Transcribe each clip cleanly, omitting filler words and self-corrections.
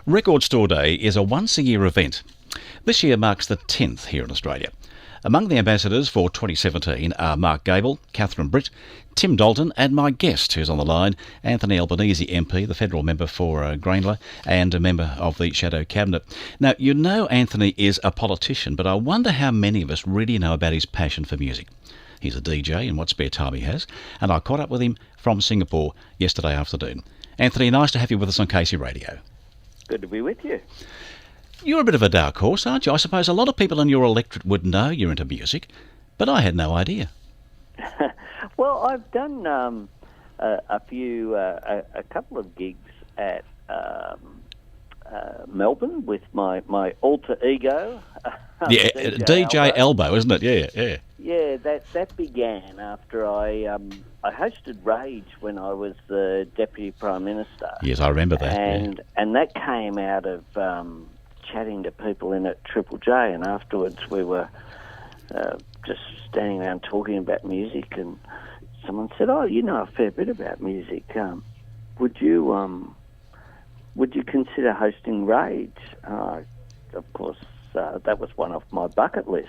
Record Store Day is a once-a-year event. This year marks the 10th here in Australia. Among the ambassadors for 2017 are Mark Gable, Catherine Britt, Tim Dalton and my guest, who's on the line, Anthony Albenese MP, the federal member for Grayndler and a member of the Shadow Cabinet. Now, you know Anthony is a politician, but I wonder how many of us really know about his passion for music. He's a DJ in what spare time he has, and I caught up with him from Singapore yesterday afternoon. Anthony, nice to have you with us on Casey Radio. Good to be with you. You're a bit of a dark horse, aren't you? I suppose a lot of people in your electorate would know you're into music, but I had no idea. Well, I've done a couple of gigs at Melbourne with my alter ego. DJ Elbow, isn't it? Yeah. Yeah, that began after I hosted Rage when I was the Deputy Prime Minister. Yes, I remember that. And that came out of chatting to people in at Triple J, and afterwards we were just standing around talking about music, and someone said, "Oh, you know a fair bit about music. Would you consider hosting Rage?" Of course, that was one off my bucket list.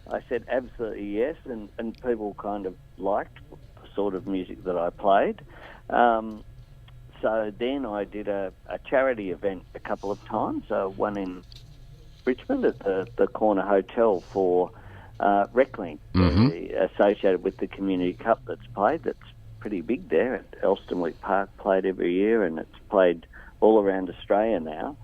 I said absolutely yes, and people kind of liked the sort of music that I played. So then I did a charity event a couple of times, one in Richmond at the Corner Hotel for Recklink, associated with the Community Cup that's played. That's pretty big there at Elstonwick Park, played every year, and it's played all around Australia now.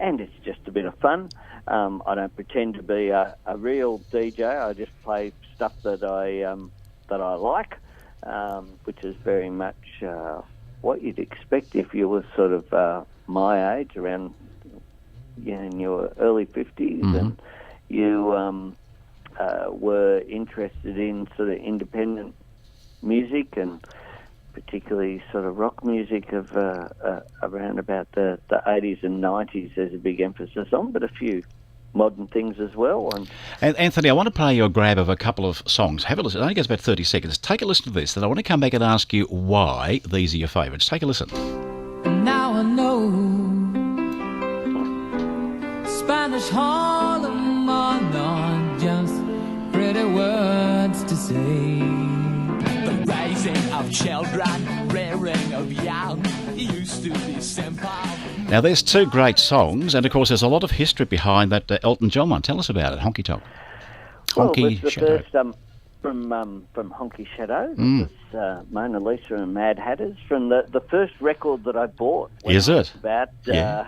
And it's just a bit of fun. I don't pretend to be a real DJ. I just play stuff that I like, which is very much what you'd expect if you were sort of my age, around in your early 50s, and you were interested in sort of independent music, and particularly sort of rock music of around about the 80s and 90s. There's a big emphasis on, but a few modern things as well. And Anthony, I want to play you a grab of a couple of songs. Have a listen. It only goes about 30 seconds. Take a listen to this, then I want to come back and ask you why these are your favourites. Take a listen. Now I know Spanish Harlem are not just pretty words to say. The raising of children, rearing of young, used to be simple. Now, there's two great songs, and of course there's a lot of history behind that Elton John one. Tell us about it, Honky Tonk. Honky Shadow. First from Honky Shadow. It was Mona Lisa and Mad Hatters, from the first record that I bought. Is it? I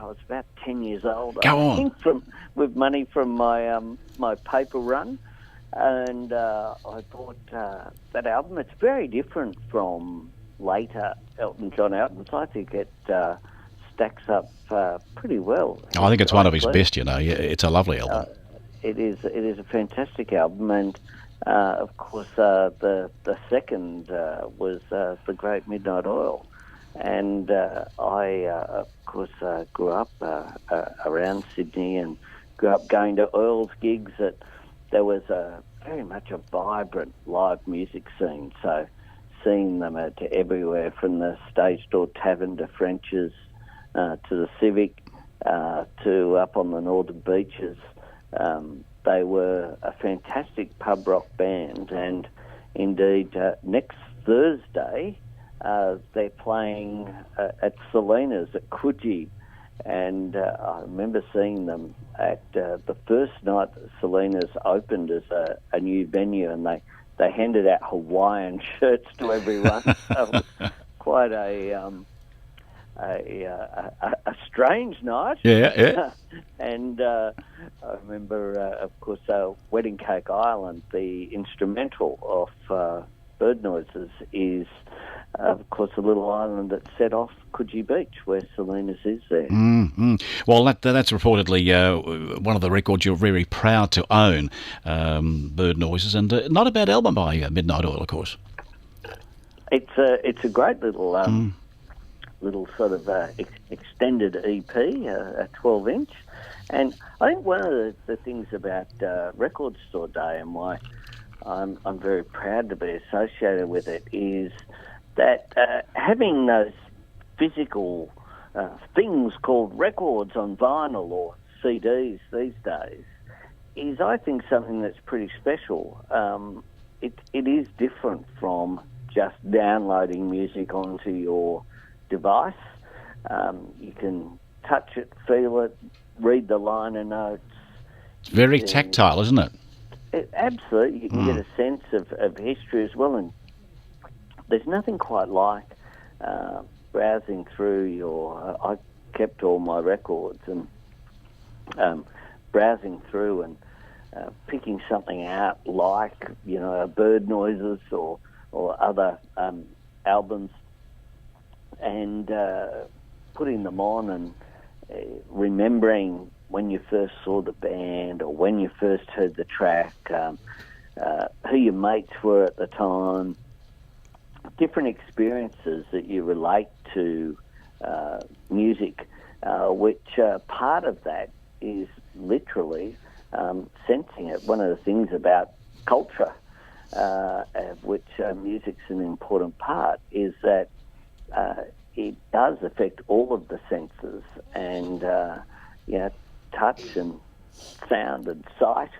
was about 10 years old. Go on. I think with money from my paper run. And I bought that album. It's very different from later Elton John albums. I think it stacks up pretty well. I think it's one of his best, you know. Yeah, it's a lovely album. It is a fantastic album, and of course the second was The Great Midnight Oil. And I, of course, grew up around Sydney and grew up going to Oil's gigs. There was very much a vibrant live music scene, so seeing them to everywhere, from the Stage Door Tavern to French's, to the Civic, to up on the Northern Beaches. They were a fantastic pub rock band, and indeed next Thursday they're playing at Selena's at Coogee, and I remember seeing them at the first night that Selena's opened as a new venue, and they handed out Hawaiian shirts to everyone. So it was quite a strange night. Yeah. And I remember, of course, Wedding Cake Island, the instrumental of Bird Noises, is, of course, a little island that's set off Coogee Beach, where Selena's is there. Well, that's reportedly one of the records you're very proud to own, Bird Noises, and not a bad album by Midnight Oil, of course. It's a great little little sort of extended EP, a 12-inch. And I think one of the things about Record Store Day and why I'm very proud to be associated with it is that having those physical things called records on vinyl or CDs these days is, I think, something that's pretty special. It is different from just downloading music onto your device. You can touch it, feel it, read the liner notes. It's very tactile, isn't it? Absolutely. You can get a sense of history as well. And there's nothing quite like browsing through I kept all my records and browsing through and picking something out like, bird noises or other albums and putting them on and remembering when you first saw the band or when you first heard the track, who your mates were at the time, different experiences that you relate to music, which part of that is literally sensing it. One of the things about culture, of which music's an important part, is that it does affect all of the senses, and touch and sound and sight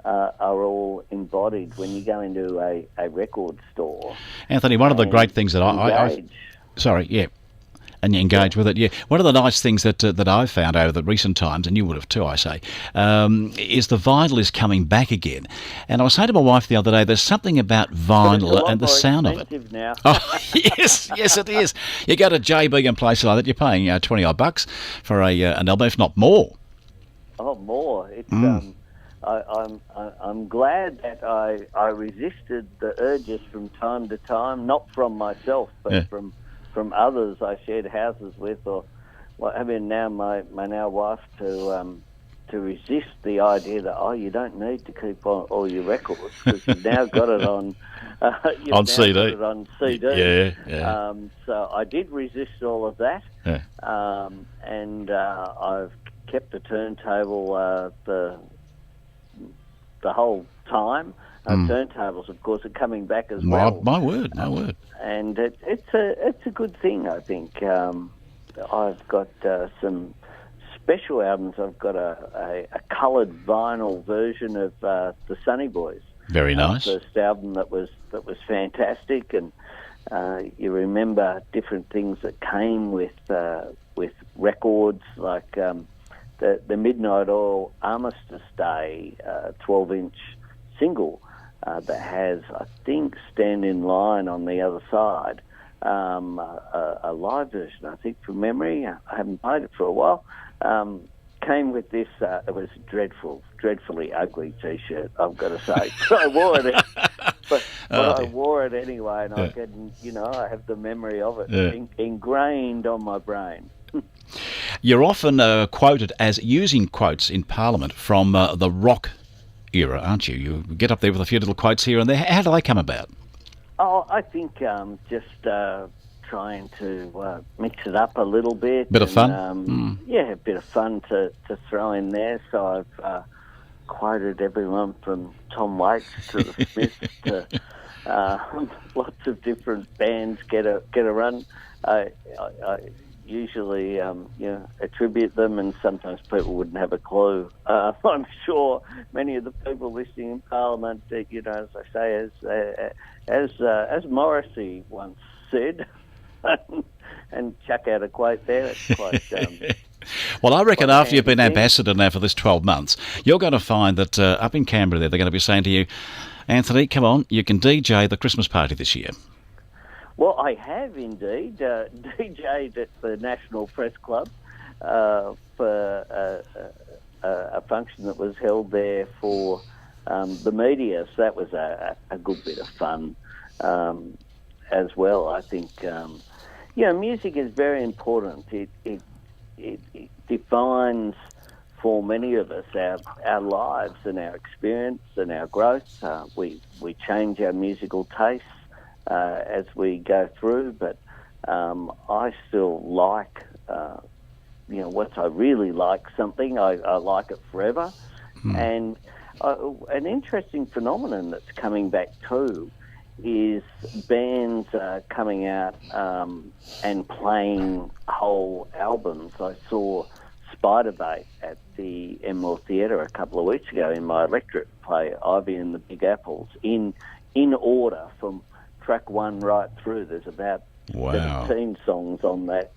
are all embodied when you go into a record store. Anthony, one of the great things that and you engage with it. Yeah, one of the nice things that I've found over the recent times, and you would have too, I say, is the vinyl is coming back again. And I was saying to my wife the other day, there's something about vinyl and the sound of it. Now. Oh, yes, it is. You go to JB and places like that, you're paying $20 for an album, if not more. Oh, more. It's I'm glad that I resisted the urges from time to time, not from myself, but from others I shared houses with, or having now my now wife to resist the idea that you don't need to keep on all your records because you've now got it on on CD. Got it on CD. Yeah. So I did resist all of that, and I've kept the turntable the whole time. Turntables, of course, are coming back as well. My word. And it's a good thing, I think. I've got some special albums. I've got a coloured vinyl version of the Sunny Boys. Very nice. First album that was fantastic, and you remember different things that came with records like the Midnight Oil Armistice Day 12-inch single that has, I think, Stand in Line on the other side, a live version, I think, from memory. I haven't played it for a while. Came with this, it was dreadfully ugly T-shirt, I've got to say. So I wore it, but I wore it anyway, and I have the memory of it ingrained on my brain. You're often quoted as using quotes in Parliament from the rock era, aren't you? You get up there with a few little quotes here and there. How do they come about? Oh, I think just trying to mix it up a little bit. Bit of fun? Yeah, a bit of fun to throw in there. So I've quoted everyone from Tom Waits to the Smiths to lots of different bands get a run. I usually attribute them, and sometimes people wouldn't have a clue. I'm sure many of the people listening in Parliament, as I say, as Morrissey once said, and chuck out a quote there. It's quite. Well, I reckon after you've been ambassador now for this 12 months, you're going to find that up in Canberra they're going to be saying to you, Anthony, come on, you can DJ the Christmas party this year. Well, I have indeed DJ'd at the National Press Club for a function that was held there for the media. So that was a good bit of fun as well. I think, music is very important. It defines for many of us our lives and our experience and our growth. We change our musical tastes as we go through, but I still like, once I really like something, I like it forever. And an interesting phenomenon that's coming back too is bands coming out and playing whole albums. I saw Spiderbait at the Emerald Theatre a couple of weeks ago in my electorate play Ivy and the Big Apples in order from track one right through. There's about 17 songs on that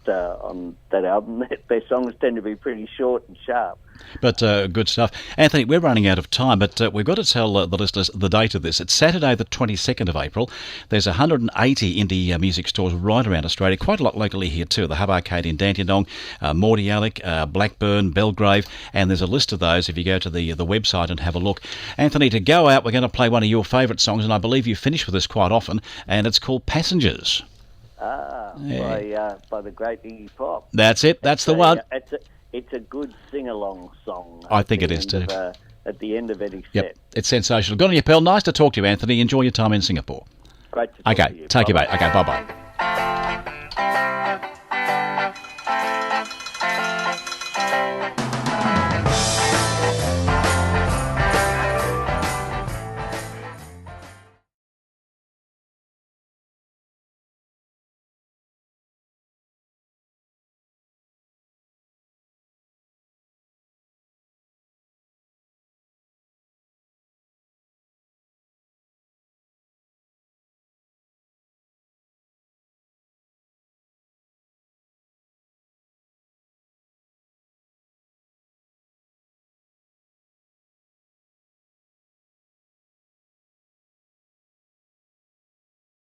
album. Their songs tend to be pretty short and sharp. But good stuff. Anthony, we're running out of time, but we've got to tell the listeners the date of this. It's Saturday the 22nd of April. There's 180 indie music stores right around Australia, quite a lot locally here too. The Hub Arcade in Dandenong, Mordialloc, Blackburn, Belgrave, and there's a list of those if you go to the website and have a look. Anthony, to go out, we're going to play one of your favourite songs, and I believe you finish with this quite often, and it's called Passengers. By the great Iggy Pop. That's it. That's the one. It's a good sing-along song. I think it is too. At the end of any set. It's sensational. Good on you, pal. Nice to talk to you, Anthony. Enjoy your time in Singapore. Great to talk to you. Okay, take Bye-bye. you, mate. Okay, bye-bye.